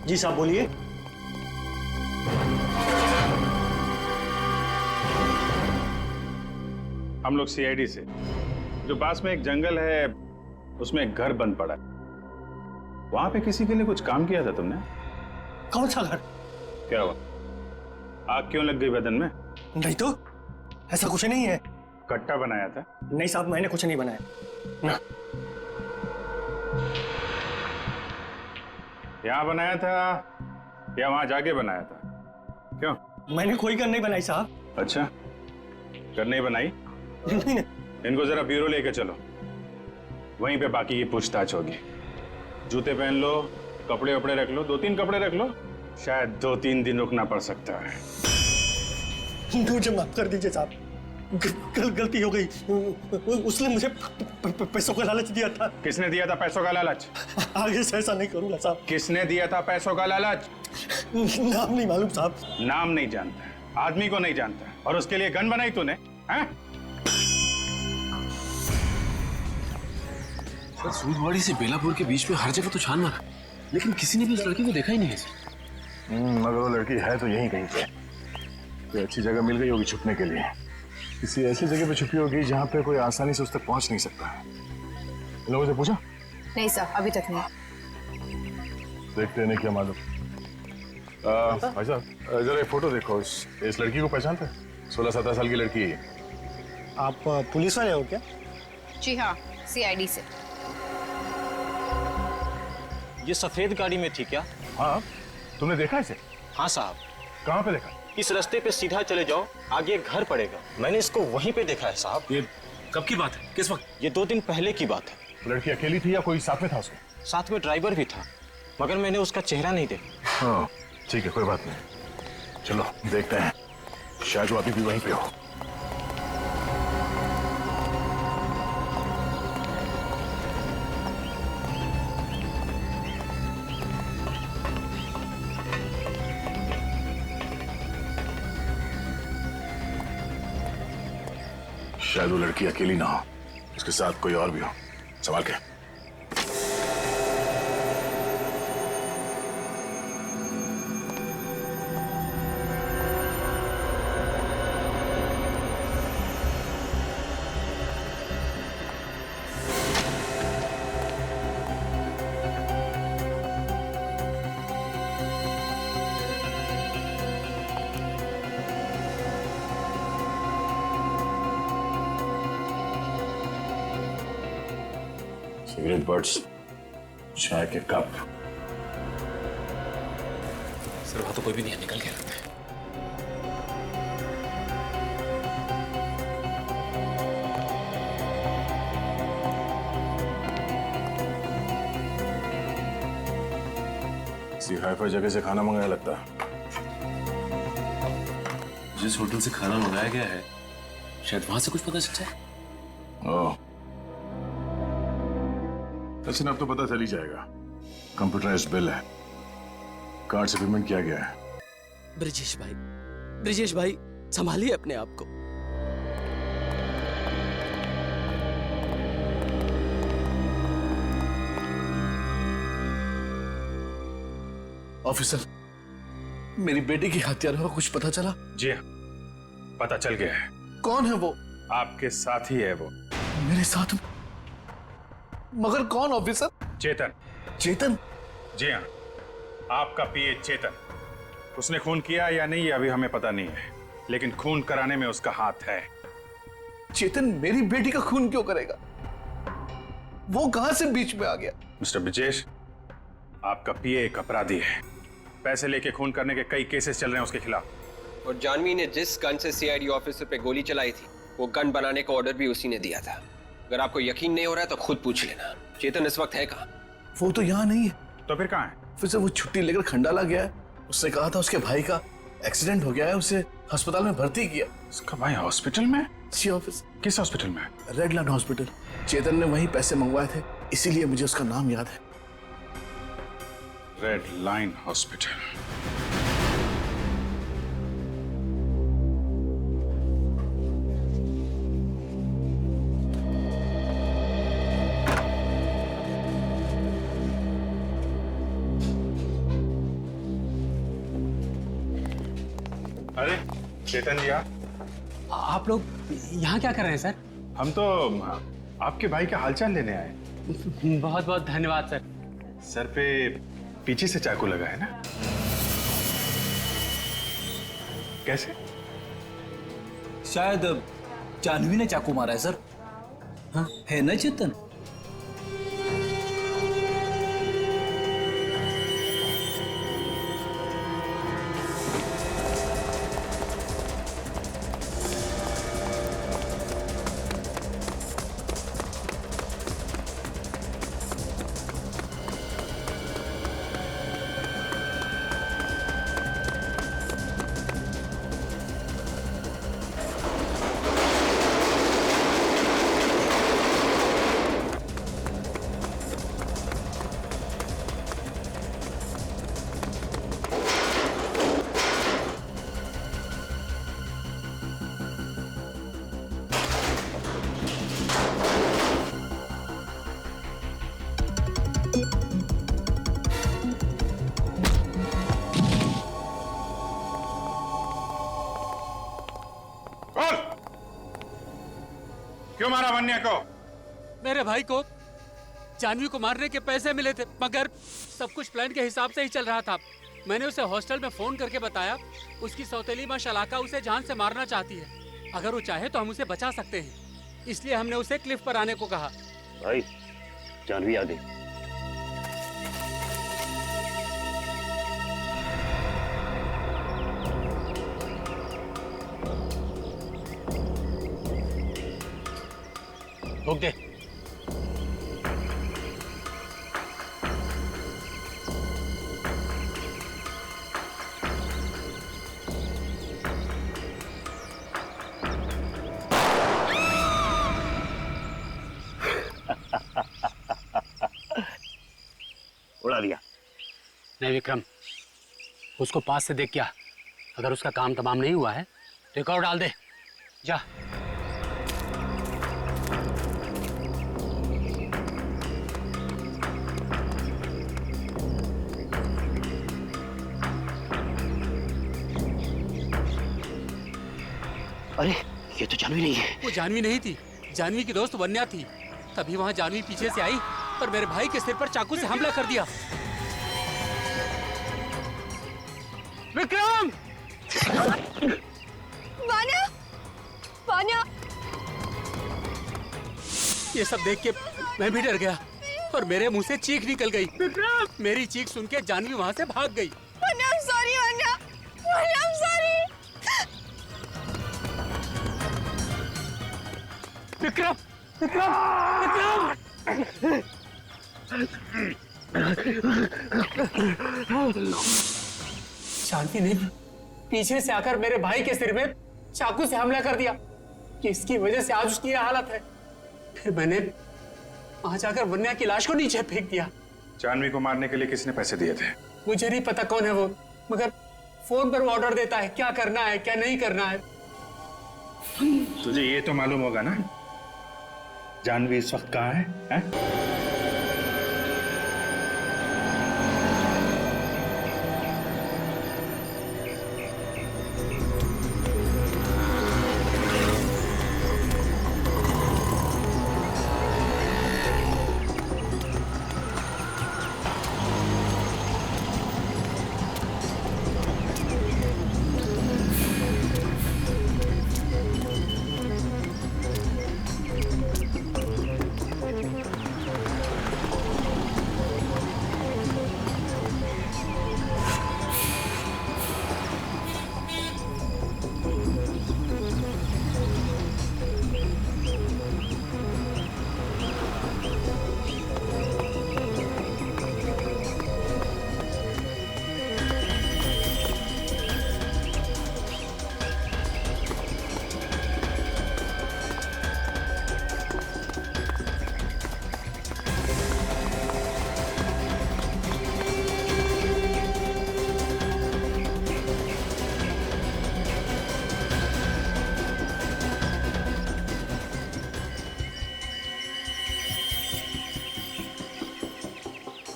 जी साहब बोलिए। हम लोग सीआईडी से, जो पास में एक जंगल है उसमें एक घर बंद पड़ा है, वहां पे किसी के लिए कुछ काम किया था तुमने? कौन सा घर? क्या हुआ, आग क्यों लग गई बदन में? नहीं तो, ऐसा कुछ नहीं है। कट्टा बनाया था? नहीं साहब, मैंने कुछ नहीं बनाया ना। यहाँ बनाया था या वहां जाके बनाया था? क्यों? मैंने कोई गन नहीं बनाई साहब। अच्छा, कर नहीं बनाई? नहीं। इनको जरा ब्यूरो लेके चलो, वहीं पे बाकी की पूछताछ होगी। जूते पहन लो, कपड़े वपड़े रख लो, 2-3 कपड़े रख लो, शायद 2-3 दिन रुकना पड़ सकता है। मुझे माफ कर दीजिए साहब, गलती हो गई। उसने मुझे पैसों का लालच दिया था। किसने दिया था पैसों का लालच? आगे से ऐसा नहीं करूंगा साहब। किसने दिया था पैसों का लालच? नाम नहीं मालूम साहब। नाम नहीं जानता, आदमी को नहीं जानता, और उसके लिए गन बनाई तूने? हैं? सर, सूदवाड़ी से बेलापुर के बीच में हर जगह तो छान मारा, लेकिन किसी ने भी उस लड़की को देखा ही नहीं है सर। मगर वो लड़की है तो यहीं कहीं पे। कोई अच्छी जगह मिल गई होगी छुपने के लिए, किसी ऐसी जगह पे छुपी होगी जहाँ पे कोई आसानी से उस तक पहुंच नहीं सकता। इन लोगों से पूछा? नहीं सर, अभी तक नहीं। देखते नहीं क्या मालूम। भाई साहब, जरा एक फोटो देखो, इस लड़की को पहचानते हैं? 16-17 साल की लड़की है। आप पुलिस वाले हो क्या? जी हाँ, सीआईडी से। ये सफेद गाड़ी में थी क्या? हाँ, तुमने देखा इसे? हाँ साहब। कहाँ पे देखा? इस रास्ते पे सीधा चले जाओ, आगे एक घर पड़ेगा, मैंने इसको वहीं पे देखा है साहब। ये कब की बात है, किस वक्त? ये 2 दिन पहले की बात है। लड़की अकेली थी या कोई साथ में था उसके? साथ में ड्राइवर भी था, मगर मैंने उसका चेहरा नहीं देखा। हाँ ठीक है, कोई बात नहीं। चलो देखते हैं, शायद वो अभी भी वहीं पे हो। शायद वो लड़की अकेली ना हो, उसके साथ कोई और भी हो। संभाल के। सिगरेट बट्स, चाय के कप। सर, वहां तो कोई भी नहीं है, निकल गया लगता है। किसी हाई-फाई जगह से खाना मंगाया लगता है। जिस होटल से खाना मंगाया गया है, शायद वहां से कुछ पता चल जाए। ओह, लेकिन अब तो पता चल ही जाएगा। कंप्यूटराइज्ड बिल है, कार्ड से पेमेंट किया गया है। ब्रिजेश भाई संभालिए अपने आप को। ऑफिसर, मेरी बेटी की हत्यारों का कुछ पता चला? जी हाँ, पता चल गया है। कौन है वो? आपके साथ ही है वो। मेरे साथ? मगर कौन ऑफिसर? चेतन। चेतन? जी हाँ, आपका पीए चेतन। उसने खून किया या नहीं ये अभी हमें पता नहीं है, लेकिन खून कराने में उसका हाथ है। चेतन मेरी बेटी का खून क्यों करेगा? वो कहां से बीच में आ गया? मिस्टर ब्रिजेश, आपका पीए एक अपराधी है। पैसे लेके खून करने के कई केसेस चल रहे हैं उसके खिलाफ। और जानवी ने जिस गन से सीआईडी ऑफिसर पे गोली चलाई थी, वो गन बनाने का ऑर्डर भी उसी ने दिया था। अगर आपको यकीन नहीं हो रहा है तो खुद पूछ लेना। चेतन इस वक्त है कहाँ? वो तो यहाँ नहीं है। तो फिर कहाँ है? फिर से वो छुट्टी लेकर खंडाला गया है। उसने कहा था उसके भाई का एक्सीडेंट हो गया है, उसे अस्पताल में भर्ती किया। उसका भाई हॉस्पिटल में? जी ऑफिस। किस हॉस्पिटल में? Redland hospital. चेतन ने वहीं पैसे मंगवाए थे, इसीलिए मुझे उसका नाम याद है। Red line hospital. Chetan ji आप लोग यहाँ क्या कर रहे हैं सर? हम तो आपके भाई का हालचाल लेने आए। बहुत बहुत धन्यवाद सर। सर पे पीछे से चाकू लगा है ना? कैसे? शायद जानवी ने चाकू मारा है सर। हाँ है ना चेतन? बोल, क्यों मारा वन्या को? मेरे भाई को जानवी को मारने के पैसे मिले थे, मगर सब कुछ प्लान के हिसाब से ही चल रहा था। मैंने उसे हॉस्टल में फोन करके बताया, उसकी सौतेली माँ शलाका उसे जान से मारना चाहती है। अगर वो चाहे तो हम उसे बचा सकते हैं, इसलिए हमने उसे क्लिफ पर आने को कहा। भाई जानवी आ गई। रोक दे। उड़ा दिया। नहीं विक्रम, उसको पास से देख क्या, अगर उसका काम तमाम नहीं हुआ है तो एक और डाल दे। जा। अरे ये तो जानवी नहीं है। वो जानवी नहीं थी, जानवी की दोस्त वन्या थी। तभी वहां जानवी पीछे से आई और मेरे भाई के सिर पर चाकू से हमला कर दिया। विक्रम! वान्या! वान्या! ये सब देख के मैं भी डर गया और मेरे मुंह से चीख निकल गई। विक्रम! मेरी चीख सुन के जानवी वहां से भाग गई। Vanya, I'm sorry, Vanya! Vanya, I'm sorry! Vikram! Vikram! Vikram! Janvi ने पीछे से आकर मेरे भाई के सिर में चाकू से हमला कर दिया। इसकी वजह से आज उसकी यह हालत है। फिर मैंने वहां जाकर वन्या की लाश को नीचे फेंक दिया। जानवी को मारने के लिए किसने पैसे दिए थे? मुझे नहीं पता कौन है वो, मगर फोन पर वो ऑर्डर देता है क्या करना है क्या नहीं करना है। तुझे ये तो मालूम होगा ना जानवी इस वक्त कहाँ है?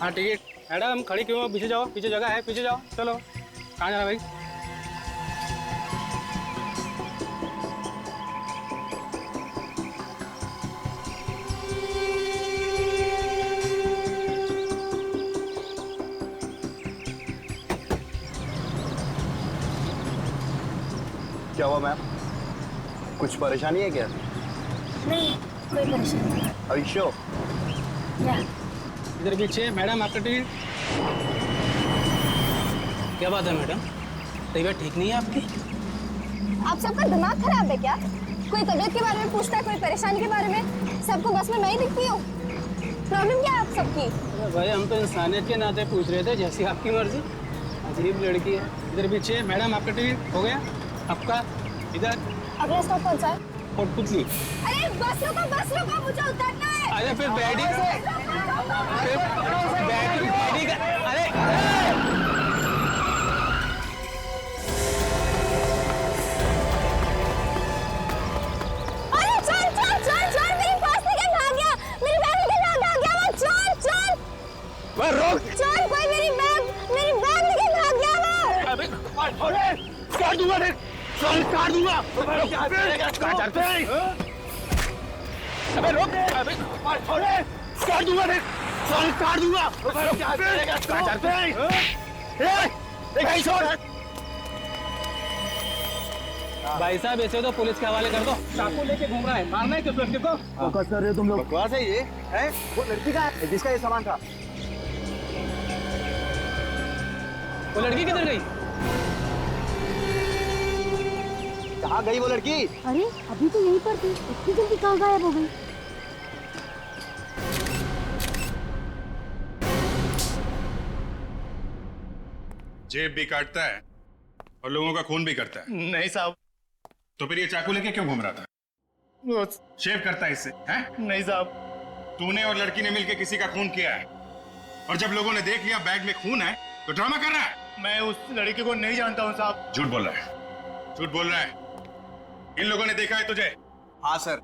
हाँ टिकट। मैडम खड़ी क्यों हो? पीछे जाओ, पीछे जगह है, पीछे जाओ। चलो, कहाँ जाना भाई? क्या हुआ मैम? कुछ परेशानी है क्या? नहीं, कोई परेशानी नहीं। Are you sure? या इधर पीछे मैडम आपका टिकट। क्या बात है मैडम, तबीयत ठीक नहीं है आपकी? आप सबका दिमाग खराब है क्या? कोई तबीयत के बारे में पूछता है, कोई परेशानी के बारे में। सबको बस में मैं ही दिखती हूँ। प्रॉब्लम क्या है आप सबकी? अरे भाई हम तो इंसानियत के नाते पूछ रहे थे, जैसी आपकी मर्जी। अजीब लड़की है। इधर पीछे मैडम आपका टिकट हो गया आपका। इधर अगले स्टॉप कौन सा है? कोटपुतली। अरे बस रुको, मुझे उतरना है। अरे फिर बैठी अरे अरे चल, मेरी पर्स निकल भाग गया, मेरी बैग निकल भाग गया, वो चल। वह रोक। चल, कोई मेरी बैग निकल भाग गया वो। अबे काट दूंगा देख, काट दूंगा। अबे रोक, अबे काट दूंगा देख, काट दूंगा। भाई साहब ऐसे तो पुलिस के हवाले कर दो। चाकू लेके घूम रहा है, मारना है किस लड़के को? फोकस कर रहे हो तुम लोग? बकवास है ये, है? वो लड़की का है जिसका ये सामान था। वो लड़की किधर गई? कहाँ गई वो लड़की? अरे अभी तो यहीं पर थी, इतनी जल्दी कहाँ गायब हो गई? जेब भी काटता है और लोगों का खून भी करता है। नहीं साहब। तो फिर ये चाकू लेके क्यों घूम रहा था? शेव करता है इससे, हैं? नहीं साहब। तूने और लड़की ने मिलकर किसी का खून किया है, और जब लोगों ने देख लिया बैग में खून है तो ड्रामा कर रहा है। मैं उस लड़की को नहीं जानता हूँ साहब। झूठ बोल रहा है, झूठ बोल रहा है। इन लोगों ने देखा है तुझे? हाँ सर,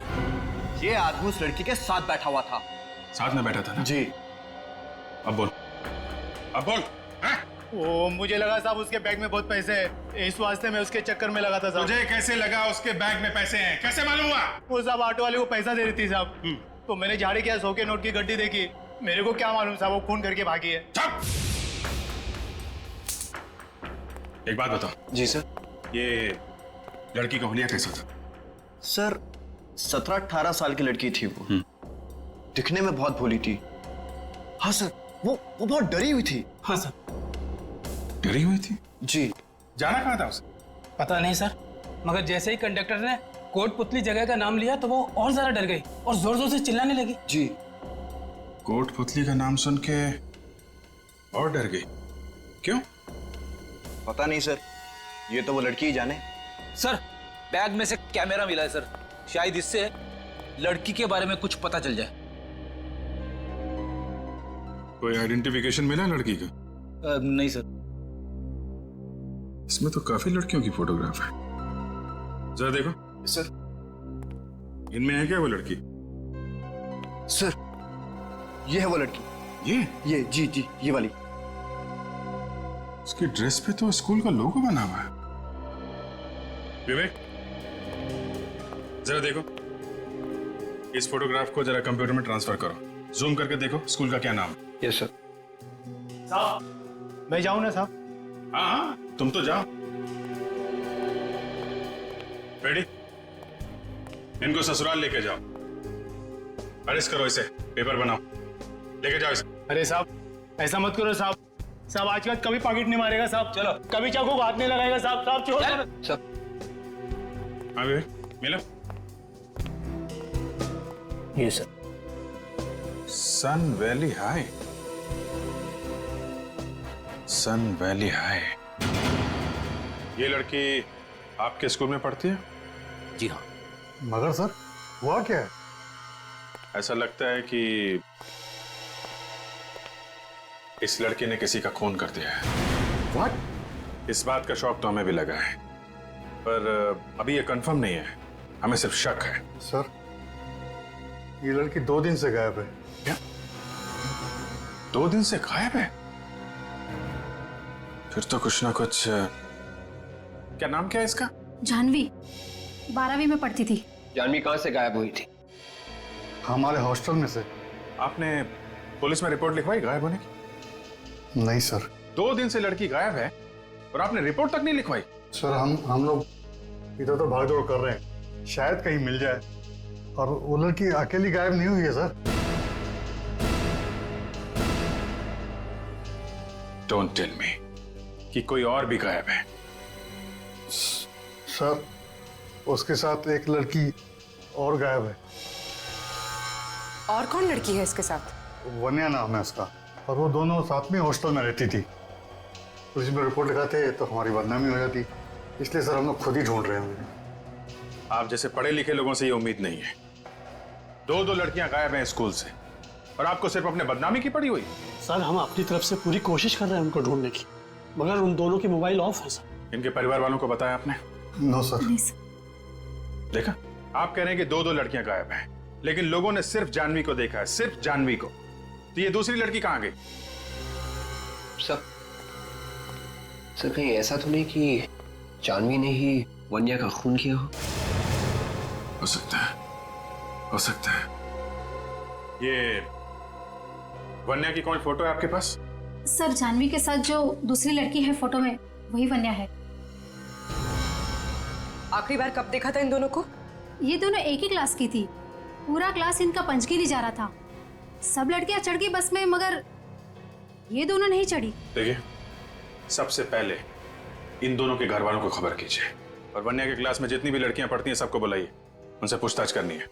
ये आदमी उस लड़की के साथ बैठा हुआ था। साथ में बैठा था ना? जी। अब बोल, अब बोल, हैं? वो मुझे लगा साहब उसके बैग में बहुत पैसे हैं, इस वास्ते मैं उसके चक्कर में लगा था साहब। तुझे कैसे लगा उसके बैग में पैसे हैं? कैसे मालूम हुआ? वो साहब ऑटो वाले को पैसा दे रही थी साहब, तो मैंने झाड़ी किया, 100 के नोट की गड्डी देखी। मेरे को क्या मालूम साहब वो खून करके भागी है। चुप! एक बात बताओ। जी सर। ये लड़की का हुलिया कैसा था? सर 17-18 साल की लड़की थी वो। दिखने में बहुत भोली थी। हाँ सर, वो बहुत डरी हुई थी। हाँ सर। डरी हुई थी? जी। जाना कहाँ था उसे? पता नहीं सर, मगर जैसे ही कंडक्टर ने कोटपुतली जगह का नाम लिया तो वो और ज्यादा डर गई और जोर जोर से चिल्लाने लगी। जी। कोटपुतली का नाम सुन के और डर गई? क्यों? पता नहीं सर, ये तो वो लड़की ही जाने। सर बैग में से कैमरा मिला है सर, शायद इससे लड़की के बारे में कुछ पता चल जाए। कोई आइडेंटिफिकेशन मिला लड़की का? नहीं सर। इसमें तो काफी लड़कियों की फोटोग्राफ है, जरा देखो। सर। इनमें है क्या वो लड़की? सर ये है वो लड़की। ये जी ये वाली। उसकी ड्रेस पे तो स्कूल का लोगो बना हुआ है। विवेक, जरा देखो, इस फोटोग्राफ को जरा कंप्यूटर में ट्रांसफर करो, जूम करके देखो स्कूल का क्या नाम है। Yes sir. साहब मैं जाऊँ ना साहब? हाँ, तुम तो जाओ। रेडी? इनको ससुराल लेके जाओ, अरेस्ट करो इसे, पेपर बनाओ, लेके जाओ इसे। अरे साहब ऐसा मत करो साहब, साहब आज के बाद कभी पॉकेट नहीं मारेगा साहब। चलो। कभी चाकू को हाथ नहीं लगाएगा साहब। साहब छोड़ दो। सर हाँ विवेक, मिला? ये सर। सन वैली हाई, सन वैली हाई। ये लड़की आपके स्कूल में पढ़ती है? जी हाँ। मगर सर हुआ क्या है? ऐसा लगता है कि इस लड़के ने किसी का खून कर दिया है। व्हाट? इस बात का शौक तो हमें भी लगा है, पर अभी ये कंफर्म नहीं है, हमें सिर्फ शक है। सर ये लड़की 2 दिन से गायब है। क्या? 2 दिन से गायब है? फिर तो कुछ ना कुछ। क्या नाम क्या है इसका? जानवी, 12वीं में पढ़ती थी। जानवी कहाँ से गायब हुई थी? हमारे हॉस्टल में से। आपने पुलिस में रिपोर्ट लिखवाई गायब होने की? नहीं सर। 2 दिन से लड़की गायब है और आपने रिपोर्ट तक नहीं लिखवाई? सर हम लोग इधर तो भाग दौड़ कर रहे हैं, शायद कहीं मिल जाए। और वो लड़की अकेली गायब नहीं हुई है सर। डोंट टेल मी कि कोई और भी गायब है। सर उसके साथ एक लड़की और गायब है। और कौन लड़की है इसके साथ? वन्या नाम है उसका, और वो दोनों साथ में हॉस्टल में रहती थी। पुलिस में रिपोर्ट लिखाते तो हमारी बदनामी हो जाती, इसलिए सर हम लोग खुद ही ढूंढ रहे हैं। आप जैसे पढ़े लिखे लोगों से ये उम्मीद नहीं है। दो लड़कियां गायब हैं स्कूल से और आपको सिर्फ अपने बदनामी की पड़ी हुई। सर हम अपनी तरफ से पूरी कोशिश कर रहे हैं उनको ढूंढने की, मगर उन दोनों की मोबाइल ऑफ है सर। इनके परिवार वालों को बताया आपने? No sir. देखा, आप कह रहे हैं कि दो लड़कियां गायब हैं, लेकिन लोगों ने सिर्फ जानवी को देखा है, सिर्फ जानवी को। तो ये दूसरी लड़की कहां गई? सर कहीं ऐसा तो नहीं कि जानवी ने ही वन्या का खून किया हो सकता है, हो सकता है। ये वन्या की कौन फोटो है आपके पास? सर जानवी के साथ जो दूसरी लड़की है फोटो में, वही वन्या है। आखिरी बार कब देखा था इन दोनों को? ये दोनों एक ही क्लास की थी। पूरा क्लास इनका पंचगिरी जा रहा था। सब लड़कियां चढ़ गई बस में, मगर ये दोनों नहीं चढ़ी। देखिए, सबसे पहले इन दोनों के घर वालों को खबर कीजिए, और वन्या के क्लास में जितनी भी लड़कियां पढ़ती हैं सबको बुलाइए, उनसे पूछताछ करनी है।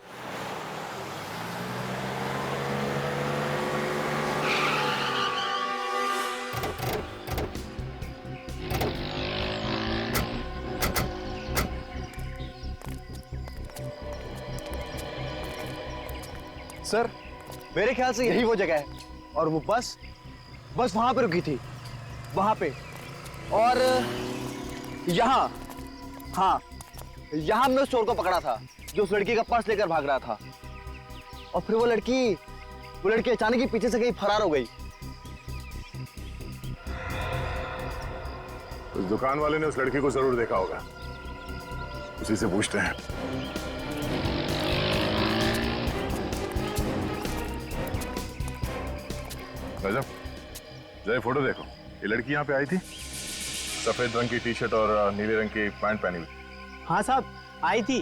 सर मेरे ख्याल से यही वो जगह है, और वो बस वहां पे रुकी थी, वहां पे। और यहाँ, हाँ यहाँ हमने उस चोर को पकड़ा था जो उस लड़की का पर्स लेकर भाग रहा था। और फिर वो लड़की अचानक ही पीछे से कहीं फरार हो गई। उस दुकान वाले ने उस लड़की को जरूर देखा होगा, उसी से पूछते हैं। रजब, जरा फोटो देखो। ये लड़की यहाँ पे आई थी, सफेद रंग की टी शर्ट और नीले रंग की पैंट पहनी हुई। हाँ साहब, आई थी।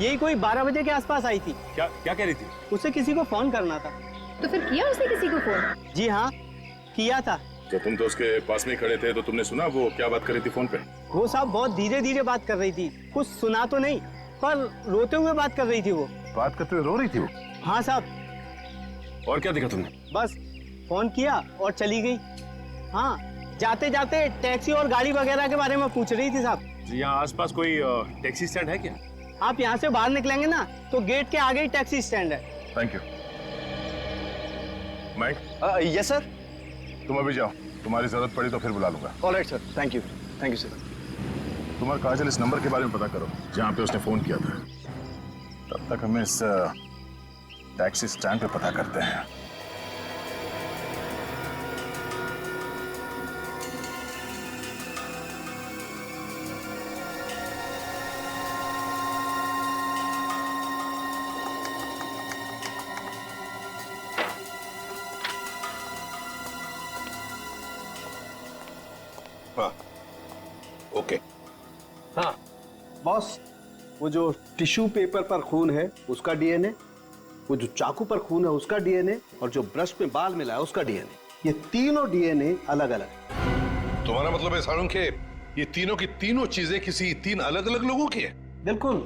यही कोई 12 बजे के आसपास आई थी। क्या कह रही थी? उसे किसी को फोन करना था। तो फिर किया उसने किसी को फोन? जी हाँ, किया था। तो तुम तो उसके पास में खड़े थे, तो तुमने सुना वो क्या बात कर रही थी फोन पे? वो साहब बहुत धीरे धीरे बात कर रही थी, कुछ सुना तो नहीं, पर रोते हुए बात कर रही थी। वो बात करते हुए रो रही थी वो? हाँ साहब। और क्या देखा तुमने? बस फोन किया और चली गई। हाँ, जाते जाते टैक्सी और गाड़ी वगैरह के बारे में पूछ रही थी साहब। यहाँ आसपास कोई टैक्सी स्टैंड है क्या? आप यहाँ से बाहर निकलेंगे ना तो गेट के आगे ही टैक्सी स्टैंड है। Thank you. Mike? Yes sir. तुम अभी जाओ, तुम्हारी जरूरत पड़ी तो फिर बुला लूंगा। Alright sir, thank you sir. तुम और काजल इस नंबर के बारे में पता करो जहाँ पे उसने फोन किया था। तब तक हमें इस टैक्सी स्टैंड पे पता करते हैं। ओके। हाँ बॉस, वो जो टिश्यू पेपर पर खून है उसका डीएनए, वो जो चाकू पर खून है उसका डीएनए, और जो ब्रश में बाल मिला है उसका डीएनए, ये तीनों डीएनए अलग अलग। तुम्हारा मतलब है सारुण के ये तीनों की तीनों चीजें किसी 3 अलग अलग लोगों की है? बिल्कुल,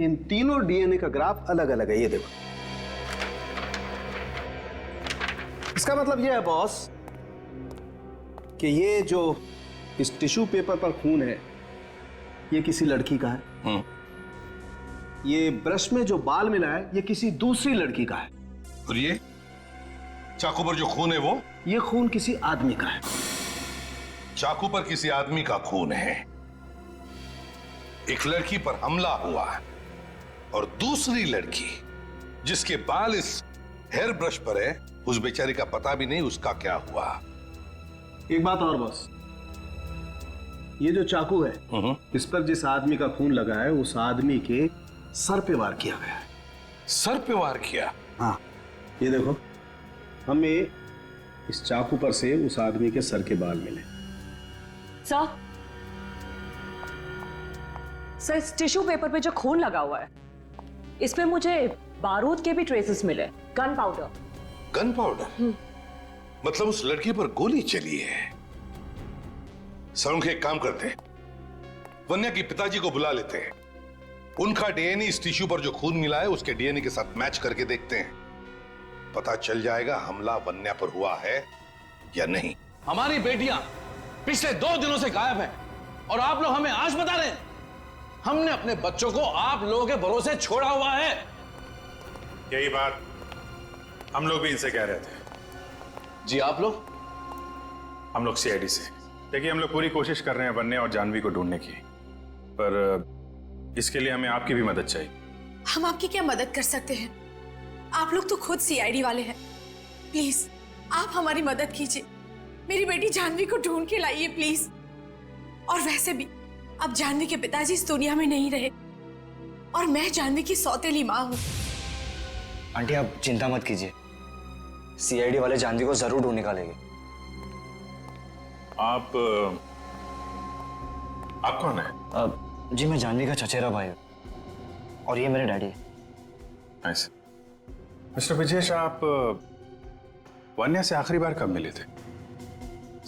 इन तीनों डीएनए का ग्राफ अलग अलग है। ये देखो, इसका मतलब ये है बॉस कि ये जो इस टिश्यू पेपर पर खून है ये किसी लड़की का है। ये ब्रश में जो बाल मिला है ये किसी दूसरी लड़की का है। और ये चाकू पर जो खून है वो? ये खून किसी आदमी का है। चाकू पर किसी आदमी का खून है, एक लड़की पर हमला हुआ है, और दूसरी लड़की जिसके बाल इस हेयर ब्रश पर है, उस बेचारी का पता भी नहीं उसका क्या हुआ। एक बात और बॉस, ये जो चाकू है इस पर जिस आदमी का खून लगा है उस आदमी के सर पे वार किया गया है। सर पे वार किया? हाँ, ये देखो, हमें इस चाकू पर से उस आदमी के सर के बाल मिले। सर इस टिश्यू पेपर पे जो खून लगा हुआ है इस पे मुझे बारूद के भी ट्रेसेस मिले, गन पाउडर। Gun powder? मतलब उस लड़की पर गोली चली है। सर, एक काम करते हैं, वन्या के पिताजी को बुला लेते हैं, उनका डीएनए इस टिश्यू पर जो खून मिला है उसके डीएनए के साथ मैच करके देखते हैं, पता चल जाएगा हमला वन्या पर हुआ है या नहीं। हमारी बेटियां पिछले 2 दिनों से गायब हैं और आप लोग हमें आज बता रहे हैं। हमने अपने बच्चों को आप लोगों के भरोसे छोड़ा हुआ है। यही बात हम लोग भी इनसे कह रहे थे। जी आप लोग? हम लोग सीआईडी से। देखिए, हम लोग पूरी कोशिश कर रहे हैं वन्या और जानवी को ढूंढने की, पर इसके लिए हमें आपकी भी मदद चाहिए। हम आपकी क्या मदद कर सकते हैं? आप लोग तो खुद सीआईडी वाले हैं। प्लीज आप हमारी मदद कीजिए, मेरी बेटी जानवी को ढूंढ के लाइए प्लीज। और वैसे भी अब जानवी के पिताजी इस दुनिया में नहीं रहे और मैं जानवी की सौतेली माँ हूँ। आंटी आप चिंता मत कीजिए, सीआईडी वाले जानवी को जरूर ढूंढ निकालेंगे। आप कौन है? जी मैं जानवी का चचेरा भाई हूँ और ये मेरे डैडी है। ऐसे मिस्टर विजेश, आप वन्या से आखिरी बार कब मिले थे?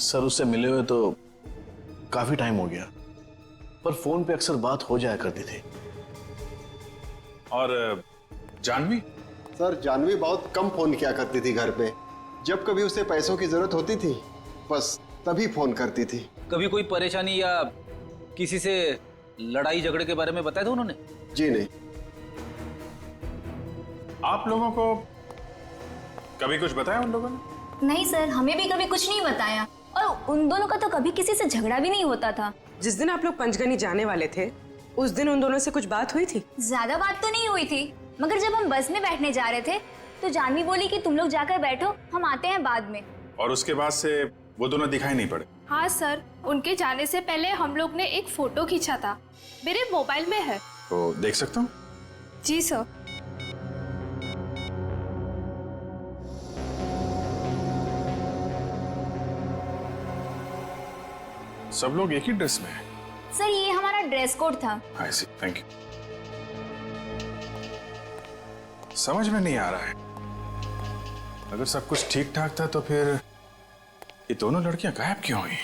सर उससे मिले हुए तो काफी टाइम हो गया, पर फोन पे अक्सर बात हो जाया करती थी। और जानवी? सर जानवी बहुत कम फोन किया करती थी घर पे, जब कभी उसे पैसों की जरूरत होती थी बस तभी फोन करती थी। कभी कोई परेशानी या किसी से लड़ाई झगड़े के बारे में बताया था उन्होंने? जी नहीं। आप लोगों को कभी कुछ बताया उन लोगों ने? नहीं सर, हमें भी कभी कुछ नहीं बताया और उन दोनों का तो कभी किसी से झगड़ा भी नहीं होता था। जिस दिन आप लोग पंचगनी जाने वाले थे उस दिन उन दोनों से कुछ बात हुई थी? ज्यादा बात तो नहीं हुई थी, मगर जब हम बस में बैठने जा रहे थे तो जानवी बोली कि तुम लोग जाकर बैठो, हम आते हैं बाद में। और उसके बाद से वो दोनों दिखाई नहीं पड़े? हाँ सर, उनके जाने से पहले हम लोग ने एक फोटो खींचा था, मेरे मोबाइल में है। तो देख सकता हूँ? जी सर। सब लोग एक ही ड्रेस में हैं। सर ये हमारा ड्रेस कोड था। आई सी, थैंक यू। समझ में नहीं आ रहा है, अगर सब कुछ ठीक ठाक था तो फिर ये दोनों लड़कियां गायब क्यों हुई?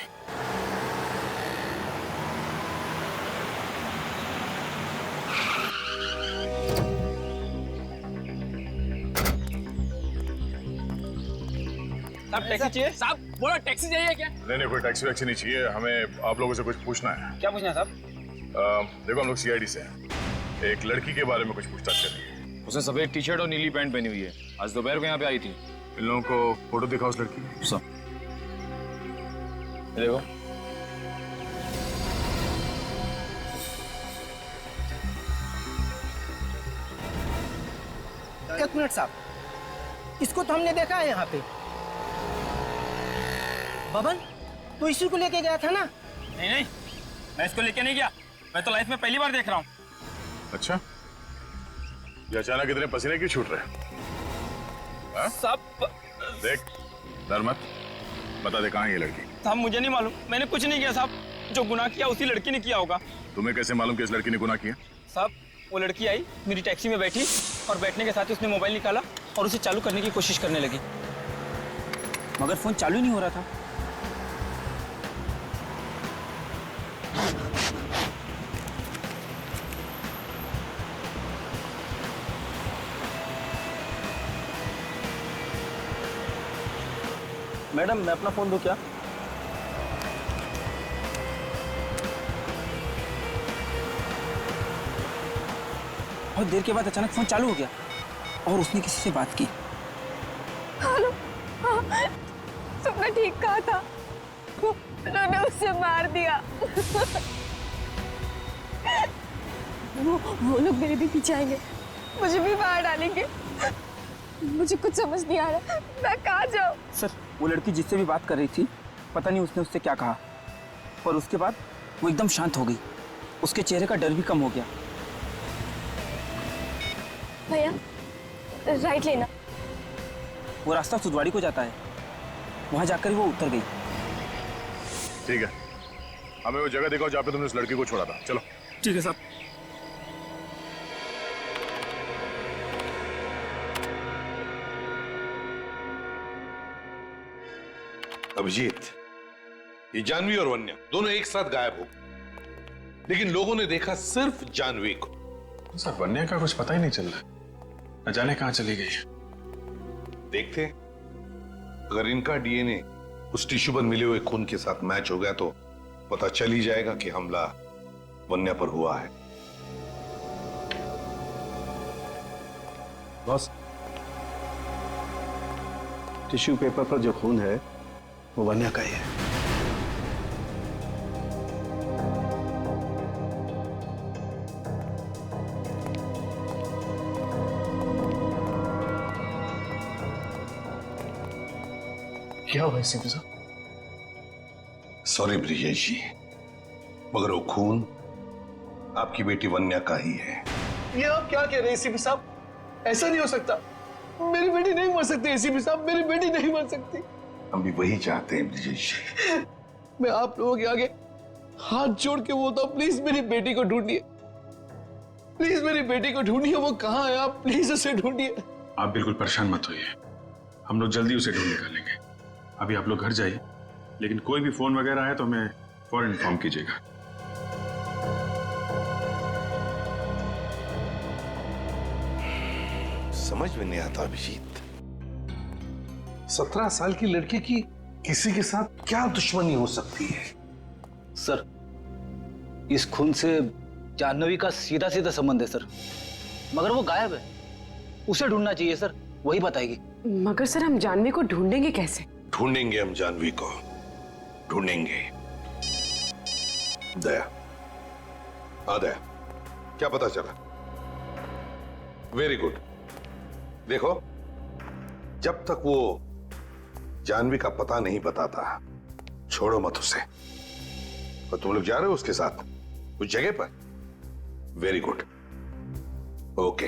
साहब टैक्सी चाहिए? साहब बोलो टैक्सी चाहिए क्या? नहीं, कोई टैक्सी वैक्सी नहीं चाहिए, हमें आप लोगों से कुछ पूछना है। क्या पूछना है साहब? देखो, हम लोग सीआईडी से हैं, एक लड़की के बारे में कुछ पूछताछ करनी है। उसने सफेद टी शर्ट और नीली पैंट पहनी हुई है, आज दोपहर को यहाँ पे आई थी। इन लोगों को फोटो दिखाओ उस लड़की की। सब देखो। एक मिनट साहब, इसको तो हमने देखा है यहाँ पे। बबन, तू इसी को लेके गया था ना? नहीं, मैं इसको लेके नहीं गया, मैं तो लाइफ में पहली बार देख रहा हूँ। अच्छा, ये अचानक इतने पसीने क्यों छूट रहे हैं? सब देख, डर मत, बता दे कहाँ है ये लड़की? साहब मुझे नहीं मालूम, मैंने कुछ नहीं किया साहब, जो गुनाह किया उसी लड़की ने किया होगा। तुम्हें कैसे मालूम कि इस लड़की ने गुनाह किया? साहब वो लड़की आई, मेरी टैक्सी में बैठी और बैठने के साथ ही उसने मोबाइल निकाला और उसे चालू करने की कोशिश करने लगी, मगर फोन चालू ही नहीं हो रहा था। मैडम मैं अपना फोन दूं क्या? बहुत देर के बाद अचानक फोन चालू हो गया और उसने किसी से बात की। हेलो, हाँ, तुमने ठीक कहा था, उन्होंने उसे मार दिया। वो लोग मेरे भी पीछे आएंगे, मुझे भी मार डालेंगे। मुझे कुछ समझ नहीं आ रहा, मैं कहाँ जाऊँ? सर वो लड़की जिससे भी बात कर रही थी, पता नहीं उसने उससे क्या कहा, और उसके बाद वो एकदम शांत हो गई, उसके चेहरे का डर भी कम हो गया। भैया राइट लेना। वो रास्ता सुदवाड़ी को जाता है, वहां जाकर वो उतर गई। ठीक है, हमें वो जगह दिखाओ जहाँ पे तुमने उस लड़की को छोड़ा था। चलो। ठीक है साहब। अभिजीत, ये जानवी और वन्या दोनों एक साथ गायब हो, लेकिन लोगों ने देखा सिर्फ जानवी को। सर वन्या का कुछ पता ही नहीं चल रहा, न जाने कहां चली गई। देखते अगर इनका डीएनए उस टिश्यू पर मिले हुए खून के साथ मैच हो गया तो पता चल ही जाएगा कि हमला वन्या पर हुआ है। बॉस, टिश्यू पेपर पर जो खून है वो वन्या का ही है। क्या हुआ सीपी साहब? सॉरी ब्रिजेश जी, मगर वो खून आपकी बेटी वन्या का ही है। ये आप क्या कह रहे हैं सीपी साहब? ऐसा नहीं हो सकता। मेरी बेटी नहीं मर सकती सीपी साहब, मेरी बेटी नहीं मर सकती। हम भी वही चाहते हैं ब्रिजेश जी। मैं आप लोगों के आगे हाथ जोड़ के बोलता हूँ, प्लीज मेरी बेटी को ढूंढिए, प्लीज मेरी बेटी को ढूंढिए। वो कहाँ है? आप प्लीज उसे ढूंढिए। आप बिल्कुल परेशान मत होइए, हम लोग जल्दी उसे ढूंढ निकालेंगे। अभी आप लोग घर जाइए, लेकिन कोई भी फोन वगैरह है तो हमें फौरन इन्फॉर्म कीजिएगा। समझ में नहीं आता अभिजीत, 17 साल की लड़की की किसी के साथ क्या दुश्मनी हो सकती है? सर, इस खून से जाह्नवी का सीधा सीधा संबंध है सर, मगर वो गायब है। उसे ढूंढना चाहिए सर, वही बताएगी। मगर सर हम जाह्नवी को ढूंढेंगे कैसे? ढूंढेंगे हम जानवी को, ढूंढेंगे। दया, दया, क्या पता चला? Very good. देखो, जब तक वो जानवी का पता नहीं बताता, छोड़ो मत उसे। और तुम लोग जा रहे हो उसके साथ उस जगह पर? Very good, okay.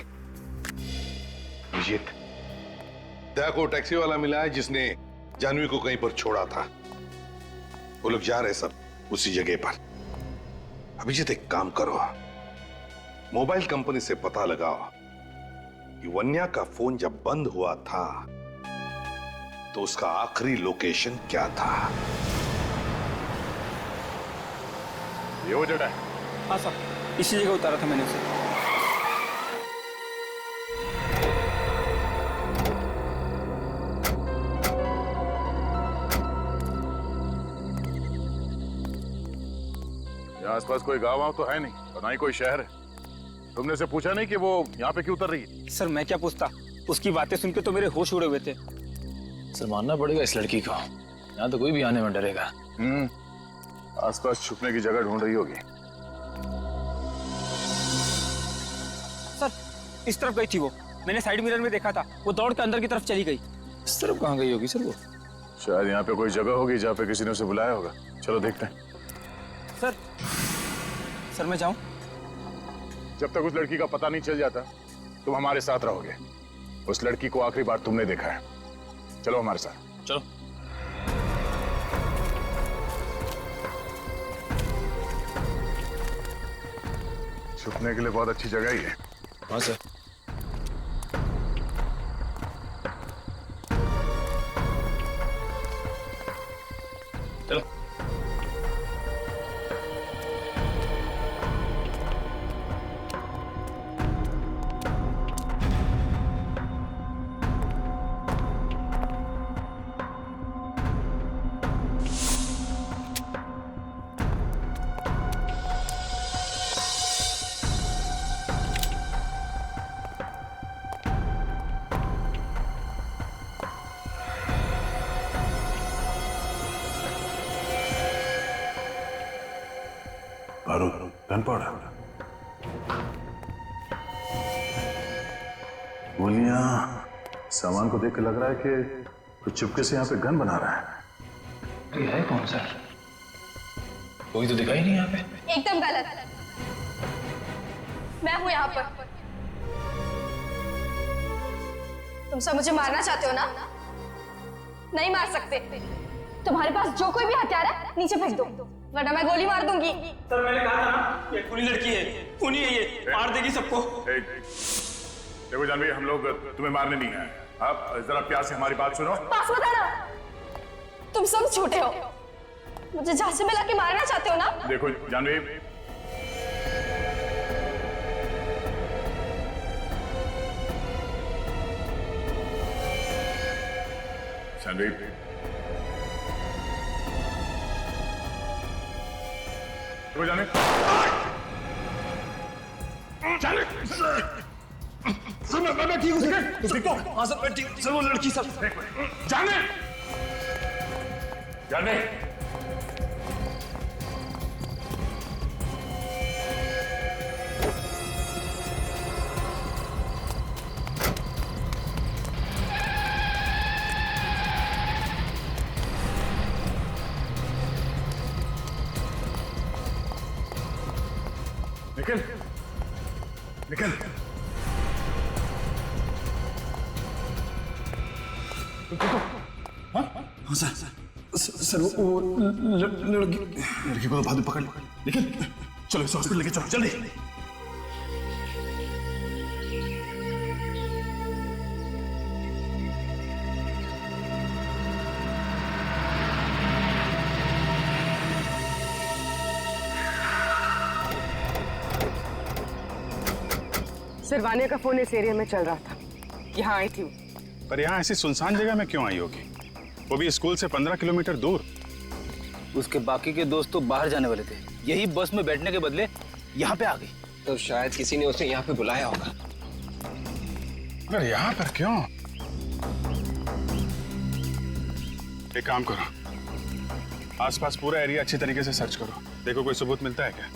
Abhijeet, Daya को टैक्सी वाला मिला है जिसने जानवी को कहीं पर छोड़ा था। वो लोग जा रहे सब उसी जगह पर। अभिजीत, एक काम करो, मोबाइल कंपनी से पता लगाओ कि वन्या का फोन जब बंद हुआ था तो उसका आखिरी लोकेशन क्या था। ये वो जगह है? हाँ साहब, इसी जगह उतारा था मैंने उसे। यहाँ आसपास कोई गाँव वाँव तो है नहीं, और ना ही कोई शहर है। तुमने से पूछा नहीं कि वो यहाँ पे क्यों उतर रही है? सर मैं क्या पूछता, उसकी बातें सुन के तो मेरे होश उड़े हुए थे। सर मानना पड़ेगा इस लड़की को, यहाँ तो कोई भी आने में डरेगा। आसपास छुपने की जगह ढूंढ रही होगी। सर इस तरफ गई थी वो, मैंने साइड मिरर में देखा था, वो दौड़ के अंदर की तरफ चली गई। इस तरफ कहाँ गई होगी सर वो? शायद यहाँ पे कोई जगह होगी जहाँ पे किसी ने उसे बुलाया होगा। चलो देखते हैं। सर मैं जाऊं? जब तक उस लड़की का पता नहीं चल जाता तुम हमारे साथ रहोगे। उस लड़की को आखिरी बार तुमने देखा है। चलो हमारे साथ। चलो। छुपने के लिए बहुत अच्छी जगह ही है। हाँ सर। चलो। गन पाउडर, गोलियां, सामान को देख के लग रहा है कि कुछ चुपके से यहाँ पे गन बना रहा है। ये है कौन सर? कोई तो दिखाई नहीं यहाँ पे। एकदम गलत, मैं हूं यहाँ पर। तुम सब मुझे मारना चाहते हो ना? नहीं मार सकते। तुम्हारे पास जो कोई भी हथियार है नीचे फेंक दो। वरना मैं गोली मार दूंगी। सर मैंने कहा था ना, ये खूनी लड़की है, खूनी है ये, मार देगी सबको। देखो जानवी, हम लोग तुम्हें मारने नहीं आए। आप जरा प्यार से हमारी बात सुनो। पास मत आना, तुम सब झूठे हो, मुझे जहां से मिला के मारना चाहते हो ना। देखो जानवी, जानवी, देखो जानवी, सर मैं ठीक हूँ सर। ठीक हो? हाँ सर मैं ठीक हूँ। सर वो लड़की सर। जानवी, जानवी, निकल निकल। हाँ सर वो लड़की को तो बाद में पकड़ लो। निकल, चलो इसे हॉस्पिटल लेके चलो जल्दी। सर वानिया का फोन इस एरिया में चल रहा था, यहाँ आई थी। पर यहाँ ऐसी सुनसान जगह में क्यों आई होगी? वो भी स्कूल से 15 किलोमीटर दूर। उसके बाकी के दोस्त तो बाहर जाने वाले थे, यही बस में बैठने के बदले यहाँ पे आ गई। तो शायद किसी ने उसे यहाँ पे बुलाया होगा। अगर यहाँ पर क्यों? एक काम करो, आसपास पूरा एरिया अच्छी तरीके से सर्च करो, देखो कोई सबूत मिलता है क्या।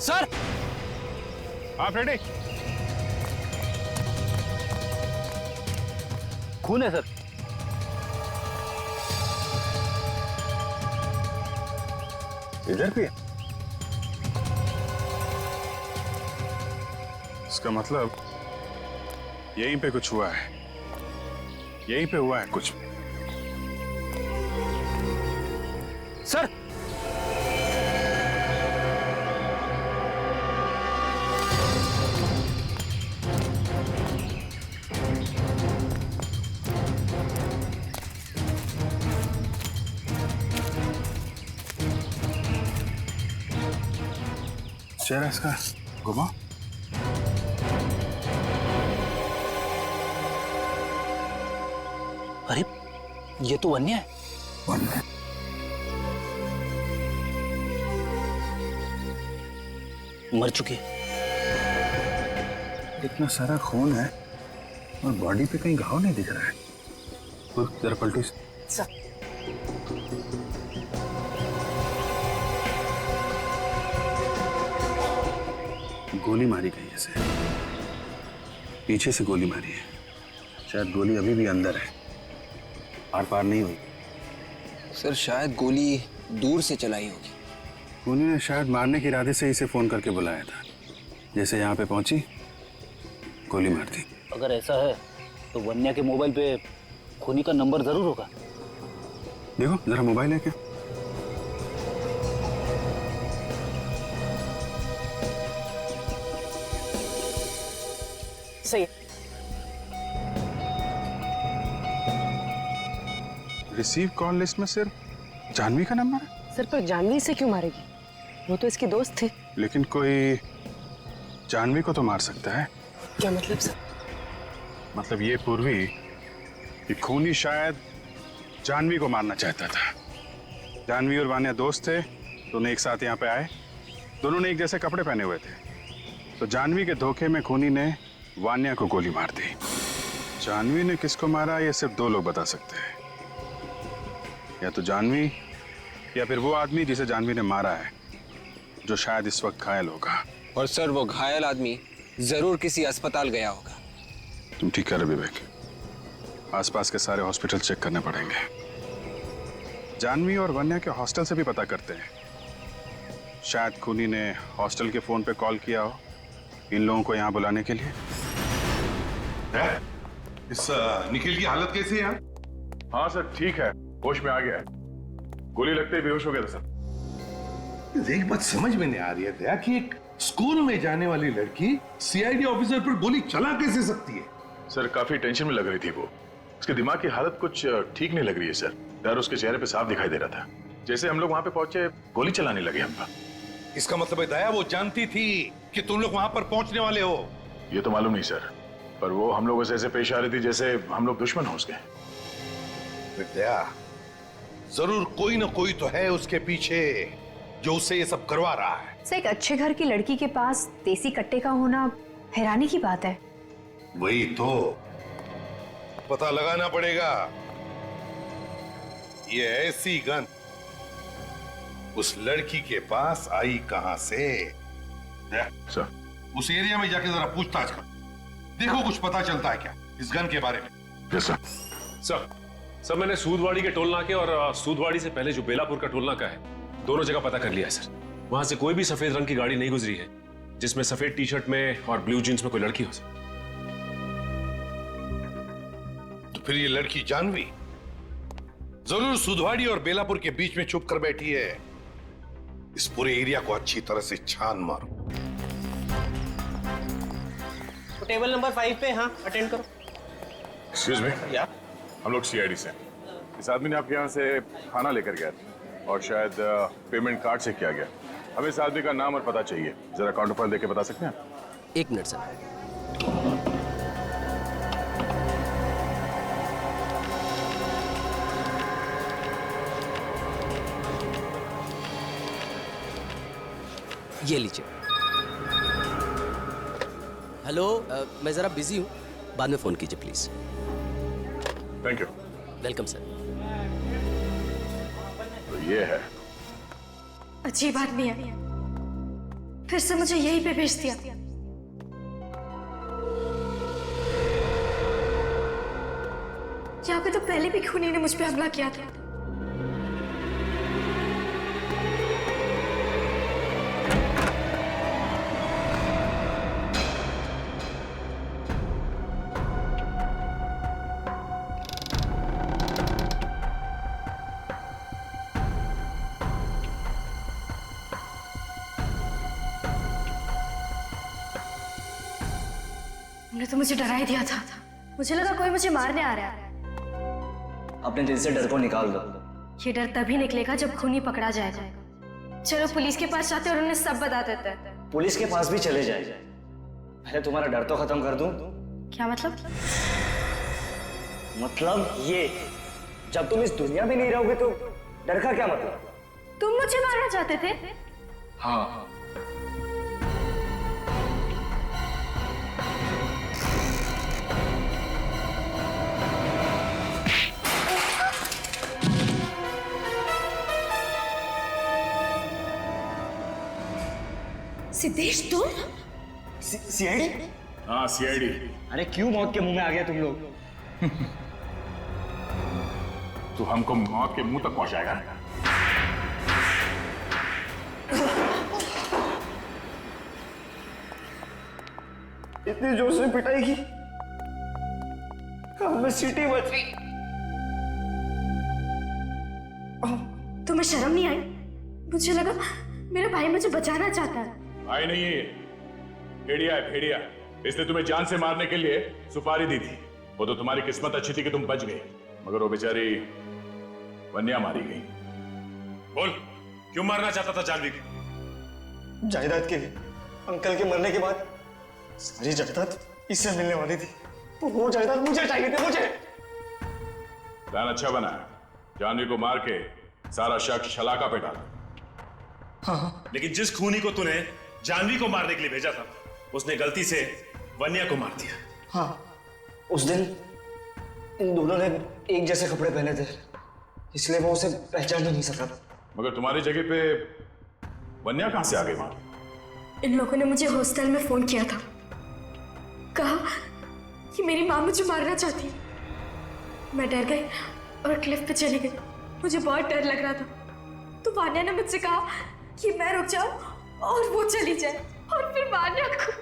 सर। हाँ फ्रेडी, खून है सर। इधर भी है? इसका मतलब यहीं पे कुछ हुआ है, यहीं पे हुआ है कुछ। सर चेहरा इसका घुमा। अरे ये तो वन्य है। वन्य? मर चुकी है। इतना सारा खून है और बॉडी पे कहीं घाव नहीं दिख रहा है। खुद जरा पलटी। गोली मारी गई है, पीछे से गोली मारी है। शायद गोली अभी भी अंदर है, आर पार नहीं हुई। सर शायद गोली दूर से चलाई होगी। खूनी ने शायद मारने के इरादे से इसे फोन करके बुलाया था। जैसे यहाँ पे पहुंची, गोली मार दी। अगर ऐसा है तो वन्या के मोबाइल पे खूनी का नंबर जरूर होगा। देखो जरा मोबाइल है क्या? सही। रिसीव कॉल लिस्ट में सिर्फ जानवी का नंबर है। सर पर जानवी इसे क्यों मारेगी? वो तो इसकी दोस्त थी। लेकिन कोई जानवी को तो मार सकता है। क्या मतलब सर? मतलब ये पूर्वी कि खूनी शायद जानवी को मारना चाहता था। जानवी और वानिया दोस्त थे, दोनों एक साथ यहाँ पे आए, दोनों ने एक जैसे कपड़े पहने हुए थे। तो जानवी के धोखे में खूनी ने वानिया को गोली मार दी। जानवी ने किसको मारा ये सिर्फ दो लोग बता सकते हैं, या तो जानवी या फिर वो आदमी जिसे जानवी ने मारा है, जो शायद इस वक्त घायल होगा। और सर वो घायल आदमी जरूर किसी अस्पताल गया होगा। तुम ठीक कर रहे विवेक, आसपास के सारे हॉस्पिटल चेक करने पड़ेंगे। जानवी और वन्या के हॉस्टल से भी पता करते हैं। शायद खूनी ने हॉस्टल के फोन पे कॉल किया हो इन लोगों को यहाँ बुलाने के लिए। इस निखिल की हालत कैसी है? हाँ सर ठीक है, होश में आ गया है। गोली लगते ही बेहोश हो गया था सर। एक बात समझ में नहीं आ रही है दया कि एक स्कूल में जाने वाली लड़की सीआईडी ऑफिसर पर गोली चला कैसे सकती है? सर काफी टेंशन में लग रही थी वो। उसके दिमाग की हालत कुछ ठीक नहीं लग रही है सर। डर उसके चेहरे पे साफ दिखाई दे रहा था। जैसे हम लोग वहां पे पहुंचे गोली चलाने लगे हम पर। इसका मतलब है दया वो जानती थी कि तुम लोग वहां पर पहुंचने वाले हो? ये तो मालूम नहीं सर, पर वो हम लोगों से ऐसे पेश आ रही थी जैसे हम लोग दुश्मन हो उसके। दया जरूर कोई ना कोई तो है उसके पीछे जो उसे ये सब करवा रहा है। सर, एक अच्छे घर की लड़की के पास देसी कट्टे का होना हैरानी की बात है। वही तो पता लगाना पड़ेगा। ये ऐसी गन उस लड़की के पास आई कहां से? सर उस एरिया में जाके जरा पूछताछ कर, देखो कुछ पता चलता है क्या इस गन के बारे में। Yes sir. सर मैंने सूदवाड़ी के टोल नाके और सूदवाड़ी से पहले जो बेलापुर का टोल नाका है, दोनों जगह पता कर लिया है सर। वहां से कोई भी सफेद रंग की गाड़ी नहीं गुजरी है जिसमें सफेद टी शर्ट में और ब्लू जींस में कोई लड़की हो सर। तो फिर ये लड़की जानवी जरूर सुधवाड़ी और बेलापुर के बीच में छुप कर बैठी है। इस पूरे एरिया को अच्छी तरह से छान मारो। तो टेबल नंबर 5 पे हाँ अटेंड करो। एक्सक्यूज मी, या हम लोग सीआईडी से। इस आदमी ने आपके यहाँ से खाना लेकर गया था और शायद पेमेंट कार्ड से किया गया। हमें इस आदमी का नाम और पता चाहिए, जरा काउंटर पर देके बता सकते हैं? 1 मिनट सर। ये लीजिए। हेलो, मैं जरा बिजी हूँ, बाद में फोन कीजिए please. Thank you. Welcome sir. तो ये है। अजीब आदमी है, फिर से मुझे यहीं पे भेज दिया। यहाँ पे तो पहले भी खूनी ने मुझ पे हमला किया था। तुमने तो मुझे डरा ही दिया था। मुझे लगा कोई मुझे मारने आ रहा है। अपने दिल से डर को निकाल दो। ये डर तभी निकलेगा जब खूनी पकड़ा जाएगा। चलो पुलिस के पास जाते और उन्हें सब बता देते हैं। पुलिस के पास भी चले जाए, पहले तुम्हारा डर तो खत्म कर दूं। क्या मतलब? मतलब ये, जब तुम इस दुनिया में नहीं रहोगे तो डर का क्या मतलब? तुम मुझे मारना चाहते थे? हाँ। सिद्धेश तुम? सीआईडी? हाँ सीआईडी। अरे क्यों मौत के मुंह में आ गया तुम लोग? तो हमको मौत के मुंह तक पहुंचाएगा। इतनी जोर से पिटाई की, कान में सीटी बज गई। तुम्हें शर्म नहीं आई? मुझे लगा मेरा भाई मुझे बचाना चाहता है। भाई नहीं है, भेड़िया है भेड़िया। इसने तुम्हें जान से मारने के लिए सुपारी दी थी। वो तो तुम्हारी किस्मत अच्छी थी कि तुम बच गए, मगर वो बेचारी वन्या मारी गई। बोल, क्यों मारना चाहता था जानवी को? जायदाद के लिए। अंकल के मरने के बाद सारी जायदाद इससे मिलने वाली थी, तो वो जायदाद मुझे चाहिए थी। मुझे प्लान अच्छा बना है। जानवी को मार के सारा शक शलाका पे डाला। हाँ। लेकिन जिस खूनी को तूने जानवी को मारने के लिए भेजा था, उसने गलती से वन्या को मार दिया। हाँ। उस दिन इन दोनों ने एक जैसे कपड़े पहने थे, इसलिए वो उसे पहचान ही नहीं सका। मगर तुम्हारी जगह पे वन्या कहां से आ गई वहां? इन लोगों ने मुझे हॉस्टल में फोन किया था, कहा कि मेरी माँ मुझे मारना चाहती है। मैं डर गई और क्लिफ पे चली गई। मुझे बहुत डर लग रहा था, तो वान्या ने मुझसे कहा कि मैं रुक जाऊं और वो चली जाए, और फिर वान्या को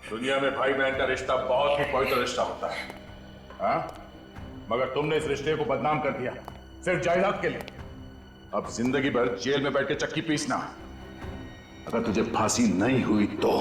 दुनिया में भाई बहन का रिश्ता बहुत ही पवित्र रिश्ता होता है, हाँ? मगर तुमने इस रिश्ते को बदनाम कर दिया सिर्फ जायदाद के लिए। अब जिंदगी भर जेल में बैठ के चक्की पीसना। अगर तुझे फांसी नहीं हुई तो